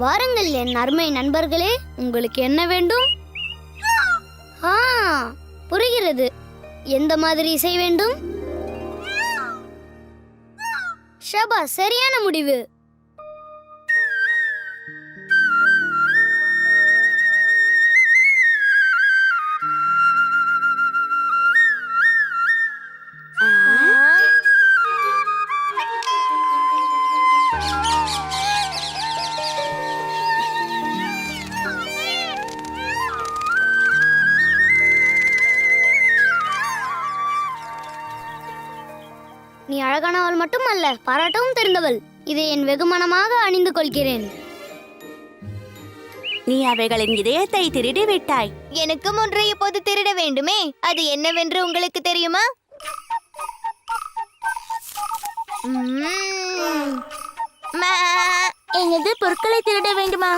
வாருங்கள் என் அருமை நண்பர்களே, உங்களுக்கு என்ன வேண்டும்? புரிகிறது. எந்த மாதிரி இசை வேண்டும்? ஷபா, சரியான முடிவு. நீ அழகானவள் மட்டுமல்ல, பாராட்டவும் தெரிந்தவள். இதை என் வெகுமனமாக அணிந்து கொள்கிறேன். நீ அவைகளின் இதயத்தை திருடி விட்டாய். எனக்கும் ஒன்றை இப்போது திருட வேண்டுமே. அது என்னவென்று உங்களுக்கு தெரியுமா? எனது பொருட்களை திருட வேண்டுமா?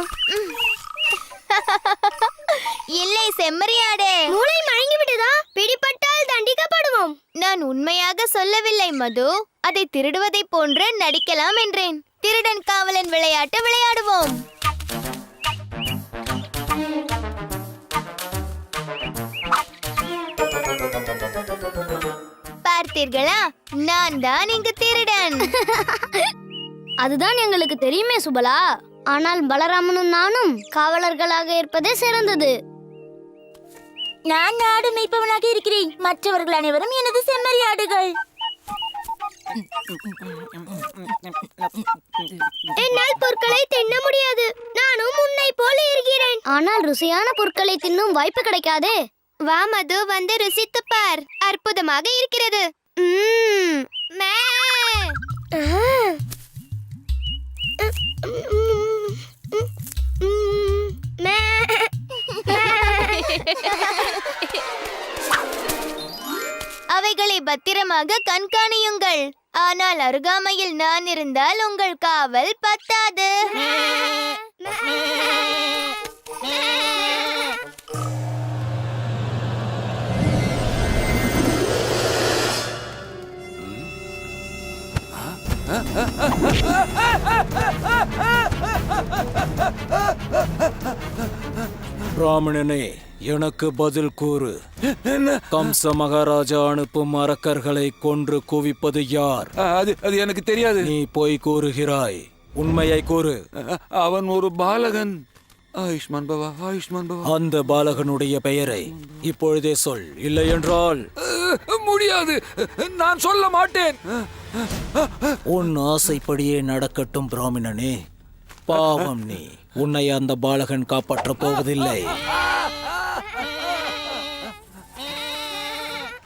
இல்லை செம்மறியாடே. மூளை மயங்கிவிட்டதா? பிடிபட்டால் தண்டிக்கப்படுவோம். நான் உண்மையாக சொல்லவில்லை மது. அதை திருடுவதை போன்று நடிக்கலாம் என்றேன். திருடன் காவலன் விளையாட்டு விளையாடுவோம். பார்த்தீர்களா, நான் தான் இங்கு திருடன். அதுதான் எங்களுக்கு தெரியுமே சுபலா. ஆனால் பலராமனும் நானும் காவலர்களாக இருப்பதே சிறந்தது. நான் நாடு மேய்ப்பவனாக இருக்கிறேன். மற்றவர்கள் அனைவரும் எனது செம்மறியாடுகள். என்னால் பொருட்களை தின்ன முடியாது. நானும் உன்னை போல இருக்கிறேன். ஆனால் ருசியான பொருட்களை தின்னும் வாய்ப்பு கிடைக்காதே. வா மது, வந்து ருசித்து பார். அற்புதமாக இருக்கிறது. மே. அவைகளை பத்திரமாக கண்காணியுங்கள். ஆனால் அருகாமையில் நான் இருந்தால் உங்கள் காவல் பத்தாது. பிராமணனே, எனக்கு பதில் கூறு. கம்ச மகாராஜா அனுப்பும் அரக்கர்களை கொன்று குவிப்பது யார்? அது எனக்கு தெரியாது. நீ போய் கூறுகிறாய். உண்மையை கூறு. அவன் ஒரு பாலகன். ஆயுஷ்மான் பவா, ஆயுஷ்மான் பவா. அந்த பாலகனுடைய பெயரை இப்பொழுதே சொல். இல்லை என்றால் முடியாது. நான் சொல்ல மாட்டேன். உன் ஆசைப்படியே நடக்கட்டும் பிராமணனே. பாவம் நீ. உன்னை அந்த பாலகன் காப்பாற்றப் போவதில்லை.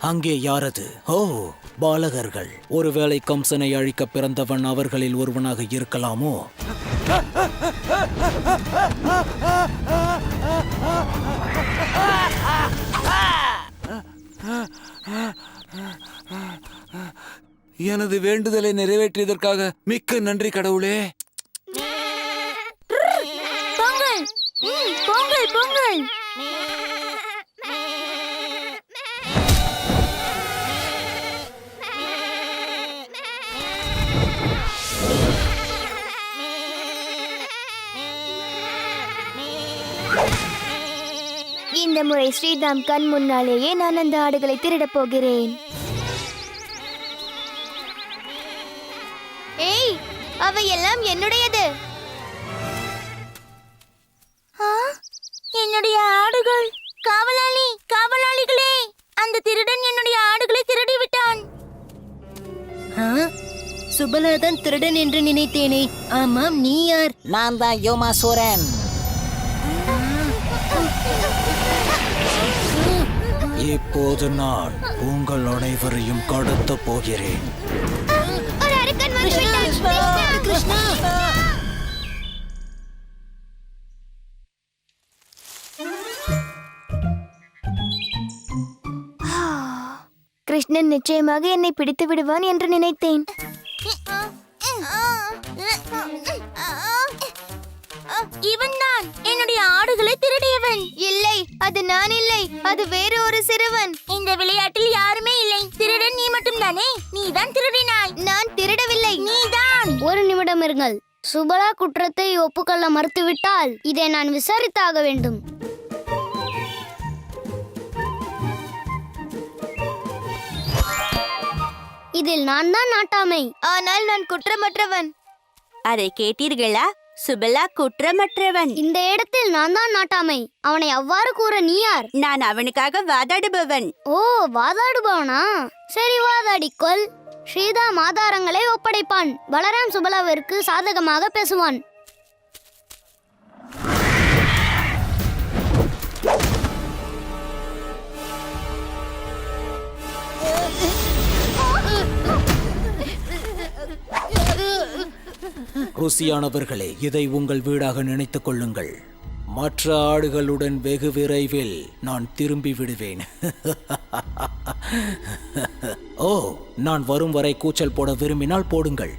அங்கே யாரது? ஓ, பாலகர்கள். ஒருவேளை கம்சனை அழிக்க பிறந்தவன் அவர்களில் ஒருவனாக இருக்கலாமோ? எனது வேண்டுதலை நிறைவேற்றியதற்காக மிக்க நன்றி கடவுளே. பொங்கல், பொங்கல், பொங்கல். இந்த முறை ஸ்ரீராம் கண் முன்னாலேயே நான் அந்த ஆடுகளை திருடப் போகிறேன். ஏய், அவையெல்லாம் என்னுடையது. என்னுடைய ஆடுகள். காவலாளி, காவலாளிகளே, அந்த திருடன் என்னுடைய ஆடுகளை திருடி விட்டான். சுபலாதான் திருடன் என்று நினைத்தேனே. ஆமாம், நீ யார்? நான் தான் யோமாசூரன். இப்போது நான் உங்கள் அனைவரையும் கடத்த போகிறேன். ஒரு அரக்கன் வந்துவிட்டான். கிருஷ்ணா! கிருஷ்ணன் நிச்சயமாக என்னை பிடித்து விடுவான் என்று நினைத்தேன். இவன்தான் என்னுடைய ஆடுகளை திருடியவன். இல்லை, அது நான் இல்லை, அது வேறு ஒரு சிறுவன். இந்த விளையாட்டில் யாருமே இல்லை. திருடன் நீ மட்டும் தானே? நீதான் திருடினாய். நான் திருடவில்லை. நீதான். ஒரு நிமிடம் இருங்கள். சுபலா குற்றத்தை ஒப்புக்கொள்ள மறுத்துவிட்டால் இதை நான் விசாரித்தாக வேண்டும். இதில் நான் தான் நாட்டாமை. ஆனால் நான் குற்றமற்றவன். அதை கேட்டீர்களா? சுபலா குற்றமற்றவன். இந்த இடத்தில் நான் தான் நாட்டாமை. அவனை அவ்வாறு கூற நீ யார்? நான் அவனுக்காக வாதாடுபவன். ஓ, வாதாடுபவனா? சரி, வாதாடிக்கொள். ஸ்ரீதாம் ஆதாரங்களை ஒப்படைப்பான். பலராம் சுபலாவிற்கு சாதகமாக பேசுவான். ருசியானவர்களே, இதை உங்கள் வீடாக நினைத்துக் கொள்ளுங்கள். மற்ற ஆடுகளுடன் வெகு விரைவில் நான் திரும்பி விடுவேன். ஓ, நான் வரும் வரை கூச்சல் போட விரும்பினால் போடுங்கள்.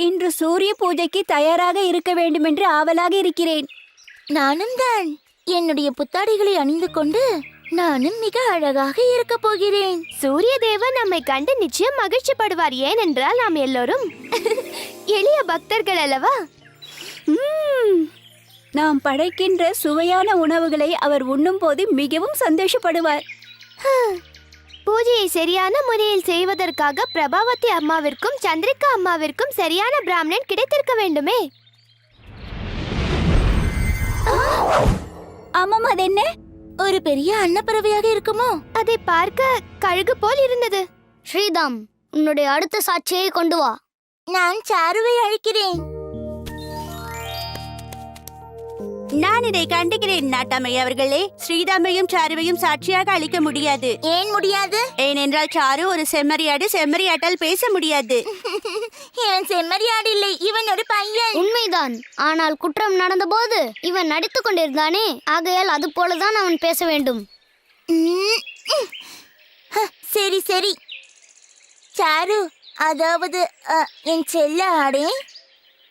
இன்று சூரிய பூஜைக்கு தயாராக இருக்க வேண்டும் என்று ஆவலாக இருக்கிறேன். நானும் தான். என்னுடைய புத்தாடைகளை அணிந்து கொண்டு நானும் மிக அழகாக இருக்க போகிறேன். சூரிய தேவன் நம்மை கண்டு நிச்சயம் மகிழ்ச்சி படுவார். ஏனென்றால் நாம் எல்லோரும் எளிய பக்தர்கள் அல்லவா? நாம் படைக்கின்ற சுவையான உணவுகளை அவர் உண்ணும் போது மிகவும் சந்தோஷப்படுவார். பூஜையை சரியான முறையில் செய்வதற்காக பிரபாவதி அம்மாவிற்கும் சந்திரிகா அம்மாவிற்கும் சரியான பிராமணன் கிடைத்திருக்க வேண்டுமே. ஆமாம், அது என்ன? ஒரு பெரிய அன்னப்பறவையாக இருக்குமோ? அதை பார்க்க கழுகு போல் இருந்தது. ஸ்ரீதாம், உன்னுடைய அடுத்த சாட்சியை கொண்டு வா. நான் சாருவை அழைக்கிறேன். நான் இதை கண்டுகிறேன் நாட்டாமை அவர்களே. ஸ்ரீதாமையும் சாருவையும் சாட்சியாக அளிக்க முடியாது. ஏன் முடியாது? ஏனென்றால் சாரு ஒரு செம்மறியாடு. செம்மறியாட்டால் பேச முடியாது. இவன் செம்மறியாடு இல்லை, இவன் ஒரு பையன். உண்மைதான். ஆனால் குற்றம் நடந்தபோது இவன் நடித்துக் கொண்டிருந்தானே, ஆகையால் அது போலதான் அவன் பேச வேண்டும். சரி சரி. சாரு, அதாவது என் செல்ல ஆடே,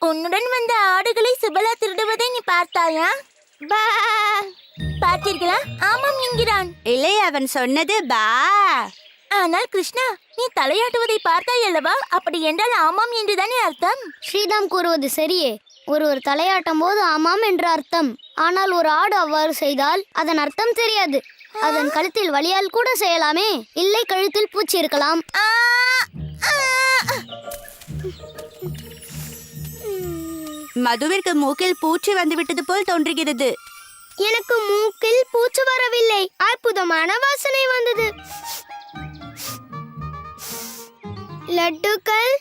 உன்னுடன் வந்த ஆடுகளை சுபலா திருடுவதை நீ பார்த்தாயா? பார்த்தீர்களா? ஆமாம் என்கிறான். இல்லை, அவன் சொன்னது பா. ஆனால் கிருஷ்ணா, நீ தலையாட்டுவதை பார்த்தாய் அல்லவா? அப்படி என்றால் ஆமாம் என்றுதானே அர்த்தம். ஸ்ரீதாம் கூறுவது சரியே. ஒருவர் தலையாட்டும் போது ஆமாம் என்று அர்த்தம். ஆனால் ஒரு ஆடு அவ்வாறு செய்தால் அதன் அர்த்தம் தெரியாது. அதன் கழுத்தில் வலியால் கூட செய்யலாமே. இல்லை, கழுத்தில் பூச்சி இருக்கலாம். மதுவிற்கு மூக்கில் பூச்சி வந்துவிட்டது போல் தோன்றுகிறது. எனக்கு மூக்கில் பூச்சி வரவில்லை. அற்புதமான வாசனை வந்தது. லட்டுக்கள்,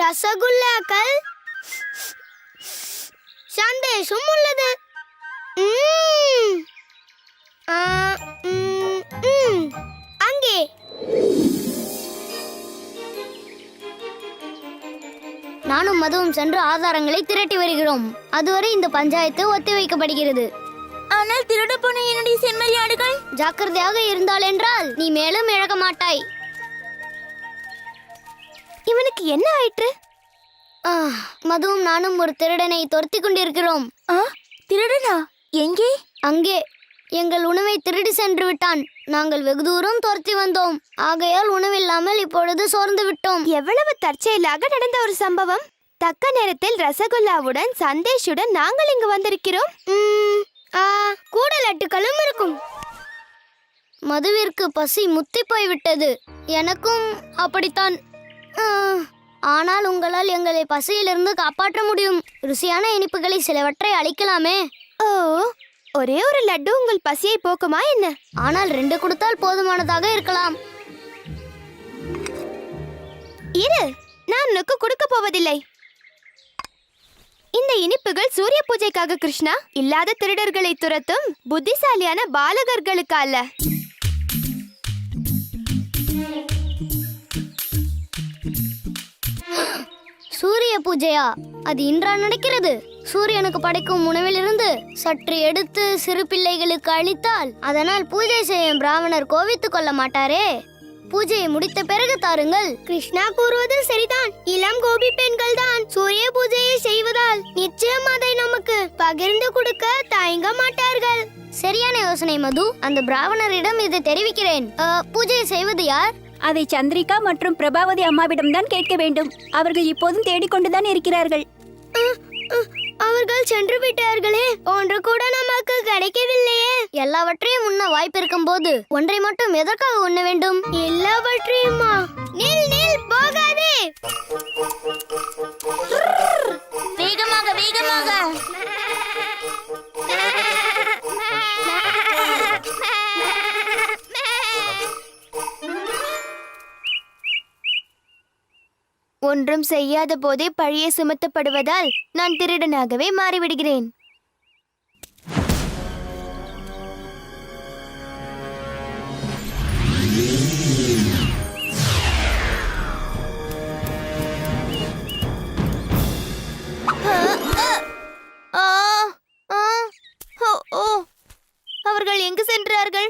ரசகுல்லாக்கள், சந்தேஷம் உள்ளது. அங்கே நானும் மதுவும் சென்று ஆதாரங்களை திரட்டி வருகிறோம். அதுவரை இந்த பஞ்சாயத்து ஒத்தி வைக்கப்படுகிறது. ஆனால் திருட போன என்னுடைய செம்மறியாடுகள்? ஜாக்கிரதையாக இருந்தால் என்றால் நீ மேலும் இழக்க மாட்டாய். இவனுக்கு என்ன ஆயிற்று? மதுவும் நானும் ஒரு திருடனை துரத்தி கொண்டிருக்கிறோம். திருடனா? எங்கே? அங்கே. எங்கள் உணவை திருடி சென்று விட்டான். நாங்கள் வெகு தூரம் துரத்தி வந்தோம். ஆகையால் உணவில்லாமல் இப்பொழுது சோர்ந்து விட்டோம். எவ்வளவு தற்செயலாக நடந்த ஒரு சம்பவம். தக்க நேரத்தில் ரசகுல்லாவுடன் சந்தேஷுடன் நாங்கள் இங்கு வந்திருக்கிறோம். கூட லட்டுக்களும் இருக்கும். மதுவிற்கு பசி முத்தி போய்விட்டது. எனக்கும் அப்படித்தான். ஆனால் உங்களால் எங்களை பசியிலிருந்து காப்பாற்ற முடியும். ருசியான இனிப்புகளை சிலவற்றை அளிக்கலாமே. ஓ, ஒரே ஒரு லட்டு உங்கள் பசியை போக்குமா என்ன? ஆனால் 2 கொடுத்தால் போதுமானதாக இருக்கலாம். இரு, நான் உனக்கு கொடுக்க போவதில்லை. இந்த இனிப்புகள் சூரிய பூஜைக்காக கிருஷ்ணா. இல்லாத திருடர்களை துரத்தும் புத்திசாலியான பாலகர்களுக்கு அல்ல. சூரிய சூரிய பூஜையா? அது இன்றா நடக்கிறது? சூரியனுக்கு படைக்கும் உணவிலிருந்து சற்று எடுத்து சிறு பிள்ளைகளுக்கு அளித்தால் அதனால் பூஜை செய்யும் பிராமணர் கோவித்துக் கொள்ள மாட்டாரே. பூஜையை முடித்த பிறகு தாருங்கள். கிருஷ்ணா கூறுவது சரிதான். இளம் கோபி பெண்கள் தான் சூரிய பூஜையை செய்வதால் நிச்சயம் அதை நமக்கு பகிர்ந்து கொடுக்க தயங்க மாட்டார்கள். சரியான யோசனை மது. அந்த பிராமணரிடம் இதை தெரிவிக்கிறேன். பூஜையை செய்வது யார்? அதை சந்திரிகா மற்றும் பிரபாவதி அம்மாவிடம் தான் கேட்க வேண்டும். அவர்கள் இப்போதும் தேடிக்கொண்டுதான் இருக்கிறார்கள். அவர்கள் சென்று விட்டார்களே, ஒன்று கூட நமக்கு கிடைக்கவில்லையே. எல்லாவற்றையும் உண்ண வாய்ப்பு இருக்கும் போது ஒன்றை மட்டும் எதற்காக உண்ண வேண்டும்? எல்லாவற்றையுமா? நில் நில், போகாதே. வேகமாக வேகமாக. ஒன்றும் செய்யாத போதே பழியை சுமத்தப்படுவதால் நான் திருடனாகவே மாறிவிடுகிறேன். அவர்கள் எங்கு சென்றார்கள்?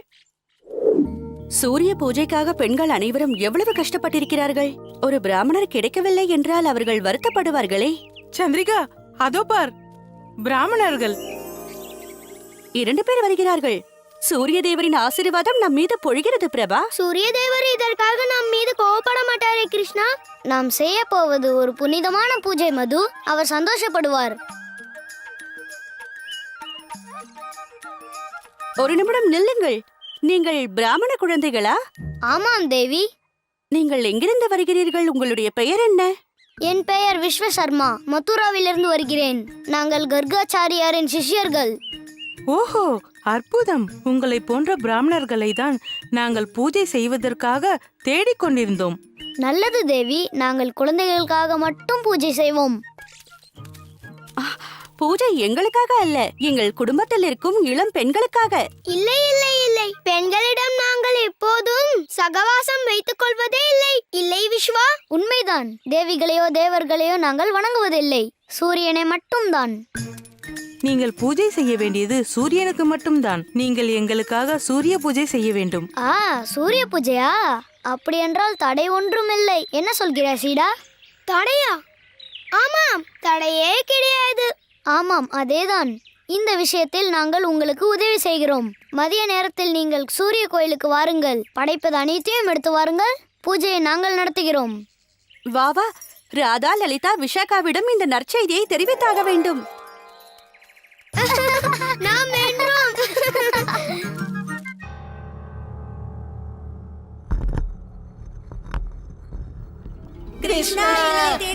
சூரிய பூஜைக்காக பெண்கள் அனைவரும் எவ்வளவு கஷ்டப்பட்டிருக்கிறார்கள். ஒரு பிராமணர் கிடைக்கவில்லை என்றால் அவர்கள் வருத்தப்படுவார்களே. சந்திரிகா, அதோ பார், பிராமணர்கள் 2 பேர் வருகிறார்கள். சூரிய தேவரின் ஆசீர்வாதம் நம் மீது பொழிகிறது பிரபா. சூரிய தேவர் இதற்காக நம் மீது கோவப்பட மாட்டாரே கிருஷ்ணா. நாம் செய்ய போவது ஒரு புனிதமான பூஜை மது. அவர் சந்தோஷப்படுவார். ஒரு நிமிடம் நில்லுங்கள். நீங்கள் பிராமண குழந்தைகளா? ஆமாம் தேவி. நீங்கள் எங்கிருந்து வருகிறீர்கள்? உங்களுடைய பெயர் என்ன? என் பெயர் விஸ்வசர்மா. மதுராவிலிருந்து வருகிறேன். நாங்கள் கர்காச்சாரியாரின் சிஷ்யர்கள். ஓஹோ, அற்புதம். உங்களை போன்ற பிராமணர்களை தான் நாங்கள் பூஜை செய்வதற்காக தேடிக்கொண்டிருந்தோம். நல்லது தேவி. நாங்கள் குழந்தைகளுக்காக மட்டும் பூஜை செய்வோம். பூஜை எங்களுக்காக அல்ல, எங்கள் குடும்பத்தில் இருக்கும் இளம் பெண்களுக்காக. இல்லை இல்லை இல்லை, பெண்களிடம் நாங்கள் எப்போதும் சகவாசம் வைத்துக் கொள்வதே இல்லை. இல்லை விஸ்வா. உண்மைதான். தேவிகளையோ தேவர்களையோ நாங்கள் வணங்குவதில்லை, சூரியனை மட்டும்தான். நீங்கள் பூஜை செய்ய வேண்டியது சூரியனுக்கு மட்டும்தான். நீங்கள் எங்களுக்காக சூரிய பூஜை செய்ய வேண்டும். சூரிய பூஜையா? அப்படி என்றால் தடை ஒன்றும் இல்லை. என்ன சொல்கிறாய் சீடா? தடையா? ஆமாம், தடையே கிடையாது. ஆமாம், அதேதான். இந்த விஷயத்தில் நாங்கள் உங்களுக்கு உதவி செய்கிறோம். மதிய நேரத்தில் நீங்கள் சூரிய கோயிலுக்கு வாருங்கள். படைப்பது அனைத்தையும் எடுத்து வாருங்கள். பூஜையை நாங்கள் நடத்துகிறோம். வா வா, ராதா, லலிதா, விஷாகாவிடம் இந்த நற்செய்தியை தெரிவித்தாக வேண்டும். நாம் வென்றோம். கிருஷ்ணா,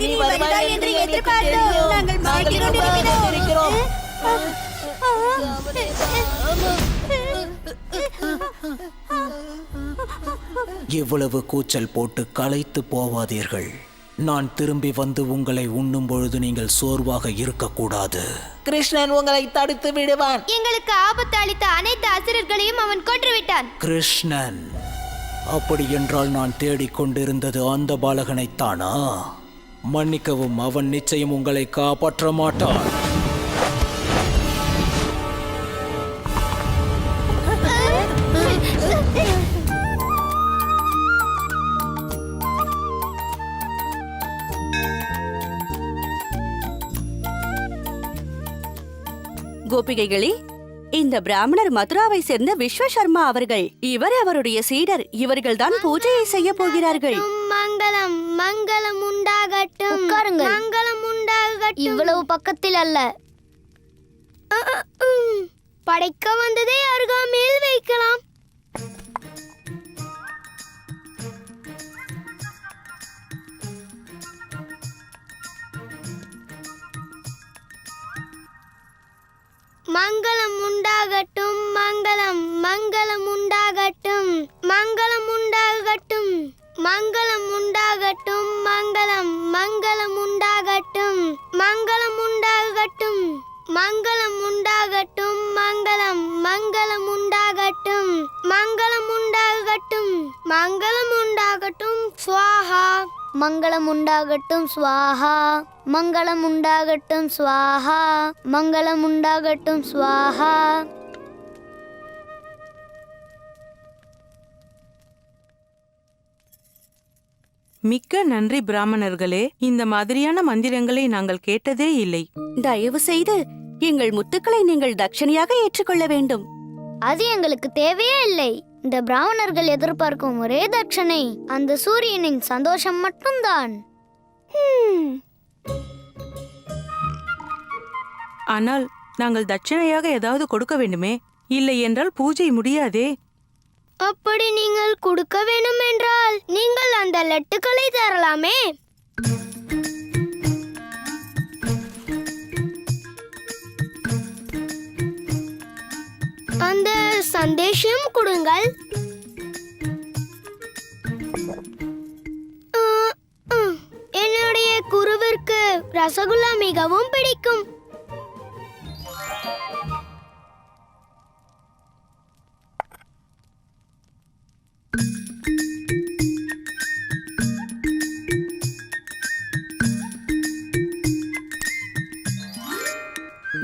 நீ வருவாய் என்று எனக்கு தெரியும். நாங்கள் காத்திருக்கிறோம். இவ்வளவு கூச்சல் போட்டு களைத்து போவாதீர்கள். நான் திரும்பி வந்து உங்களை உண்ணும் பொழுது நீங்கள் சோர்வாக இருக்கக்கூடாது. கிருஷ்ணன் உங்களை தடுத்து விடுவான். எங்களுக்கு ஆபத்து அளித்த அனைத்து அசுரர்களையும் அவன் கொன்றுவிட்டான். கிருஷ்ணன்? அப்படி என்றால் நான் தேடிக்கொண்டிருந்தது அந்த பாலகனைத்தானா? மன்னிக்கவும், அவன் நிச்சயம் உங்களை காப்பாற்ற மாட்டான். கோபிகைகளே, இந்த பிராமணர் மதுராவை சேர்ந்த விஸ்வசர்மா அவர்கள். இவர் அவருடைய சீடர். இவர்கள்தான் பூஜையை செய்ய போகிறார்கள். மங்களம் மங்களம் உண்டாகட்டும். உட்காருங்கள். மங்களம் உண்டாகட்டும். இவ்வளவு பக்கத்தில் அல்ல. படைக்க வந்ததை அருகாமையில் வைக்கலாம். மங்களம் உண்டாகட்டும். மங்களம் மங்களம் உண்டாகட்டும். மங்களம் உண்டாகட்டும். மங்களம் உண்டாகட்டும். மங்களம் மங்களம் உண்டாகட்டும். மங்களம் உண்டாகட்டும். மங்களம் உண்டாகட்டும், மங்களம் மங்களம் உண்டாகட்டும், மங்களம் உண்டாகட்டும், மங்களம் உண்டாகட்டும், ஸ்வாஹா. மங்களம் உண்டாகட்டும் ஸ்வாஹா, மங்களம் உண்டாகட்டும் ஸ்வாஹா, மங்களம் உண்டாகட்டும் ஸ்வாஹா. மிக்க நன்றி பிராமணர்களே. இந்த மாதிரியான மந்திரங்களை நாங்கள் கேட்டதே இல்லை. தயவு செய்து எங்கள் முத்துக்களை நீங்கள் தட்சணையாக ஏற்றுக்கொள்ள வேண்டும். அது எங்களுக்கு தேவையே இல்லை. இந்த பிராமணர்கள் எதிர்பார்க்கும் ஒரே தட்சணை அந்த சூரியனின் சந்தோஷம் மட்டும்தான். ஆனால் நாங்கள் தட்சணையாக ஏதாவது கொடுக்க வேண்டுமே, இல்லை என்றால் பூஜை முடியாதே. அப்படி நீங்கள் கொடுக்க வேண்டும் என்றால் நீங்கள் அந்த லட்டுக்களை தரலாமே. அந்த சந்தேஷம் கொடுங்கள். என்னுடைய குருவிற்கு ரசகுல்லா மிகவும் பிடிக்கும்.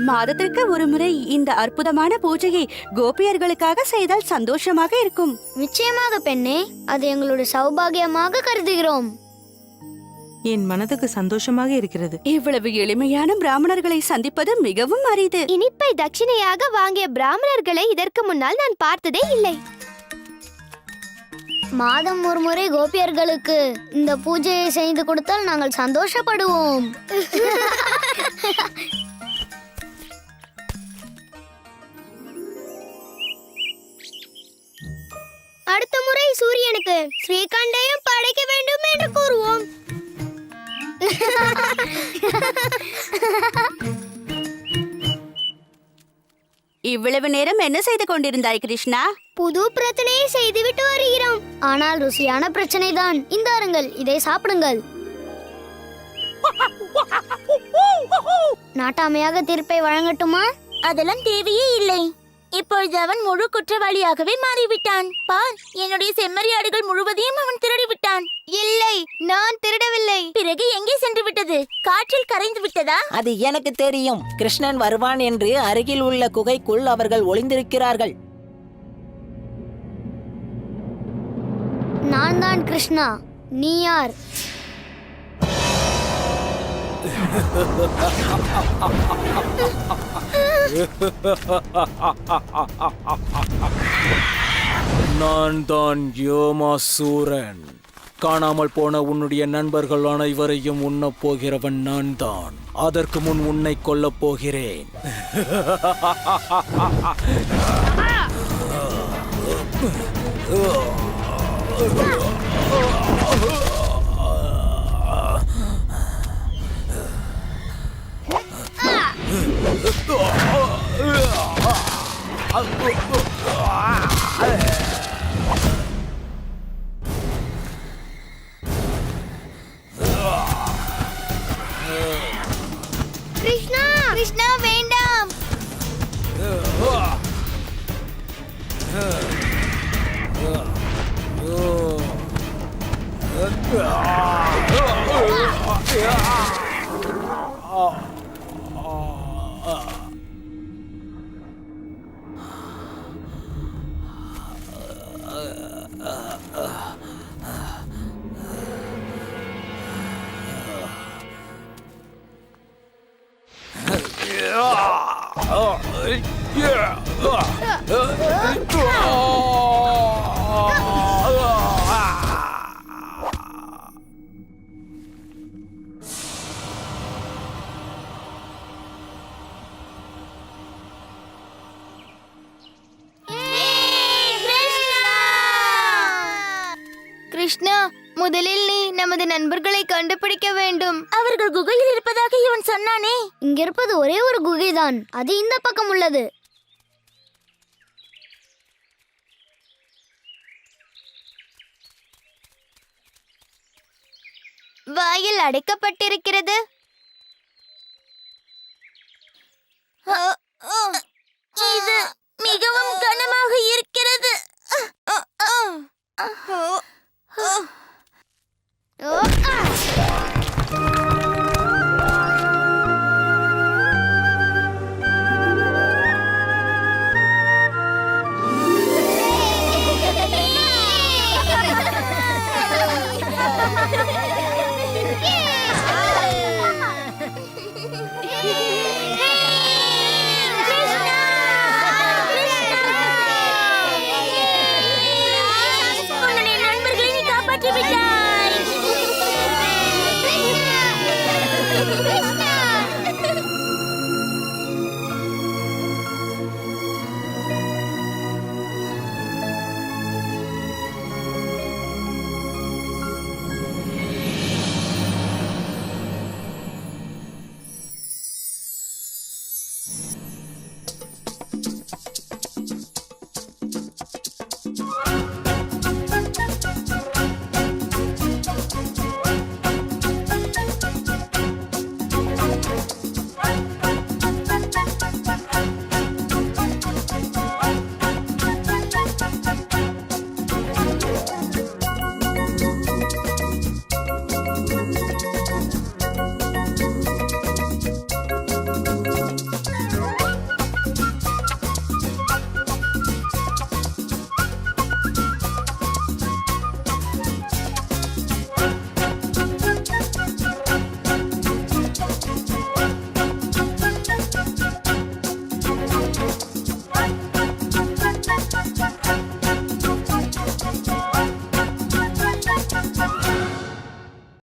மாதத்திற்கு ஒரு முறை இந்த அற்புதமான பூஜையை கோபியர்களுக்காக செய்தால் சந்தோஷமாக இருக்கும். நிச்சயமாக பெண்ணே, அது எங்களுடைய சௌபாகியமாக கருதுகிறோம். என் மனதுக்கு சந்தோஷமாக இருக்கிறது. இவ்வளவு எளிமையான பிராமணர்களை சந்திப்பது மிகவும் அரிது. இனிப்பை தட்சிணையாக வாங்கிய பிராமணர்களை இதற்கு முன்னால் நான் பார்த்ததே இல்லை. மாதம் ஒரு முறை கோபியர்களுக்கு இந்த பூஜையை செய்து கொடுத்தால் நாங்கள் சந்தோஷப்படுவோம். அடுத்த முறை சூரியனுக்கு ஸ்ரீகண்டையும் படைக்க வேண்டும் என்று கூறுவோம். இவ்வளவு நேரம் என்ன செய்து கொண்டிருந்தாய் கிருஷ்ணா? புது பிரச்சனையை செய்துவிட்டு வருகிறோம். ஆனால் ருசியான பிரச்சனை தான். இந்தாருங்கள், இதை சாப்பிடுங்கள். நாட்டாமையாக தீர்ப்பை வழங்கட்டுமா? அதெல்லாம் தேவையே இல்லை. இப்பொழுது அவன் முழு குற்றவாளியாகவே மாறிவிட்டான். பார், என்னுடைய செம்மறியாடுகள் முழுவதையும் அவன் திருடி விட்டான். இல்லை, நான் திருடவில்லை. பிறகு எங்கே சென்று விட்டது? காற்றில் கரைந்து விட்டதா? அது எனக்கு தெரியும். கிருஷ்ணன் வருவான் என்று அருகில் உள்ள குகைக்குள் அவர்கள் ஒளிந்திருக்கிறார்கள். நான் தான் கிருஷ்ணா. நீ யார்? நான் தான் யோமாசூரன். காணாமல் போன உன்னுடைய நண்பர்கள் அனைவரையும் உண்ணப் போகிறவன் நான் தான். அதற்கு முன் உன்னை கொல்லப் போகிறேன். கிருஷ்ணா, கிருஷ்ணா, வேண்டாம். கிருஷ்ணா, முதலில் நீ நமது நண்பர்களை கண்டுபிடிக்க வேண்டும். அவர்கள் குகையில் இருப்பதாக இவன் சொன்னானே. இங்கிருப்பது ஒரே ஒரு குகைதான். அது இந்த பக்கம் உள்ளது. வாயில் அடைக்கப்பட்டிருக்கிறது. இது மிகவும் கனமாக இருக்கிறது. ஓ, ஆ.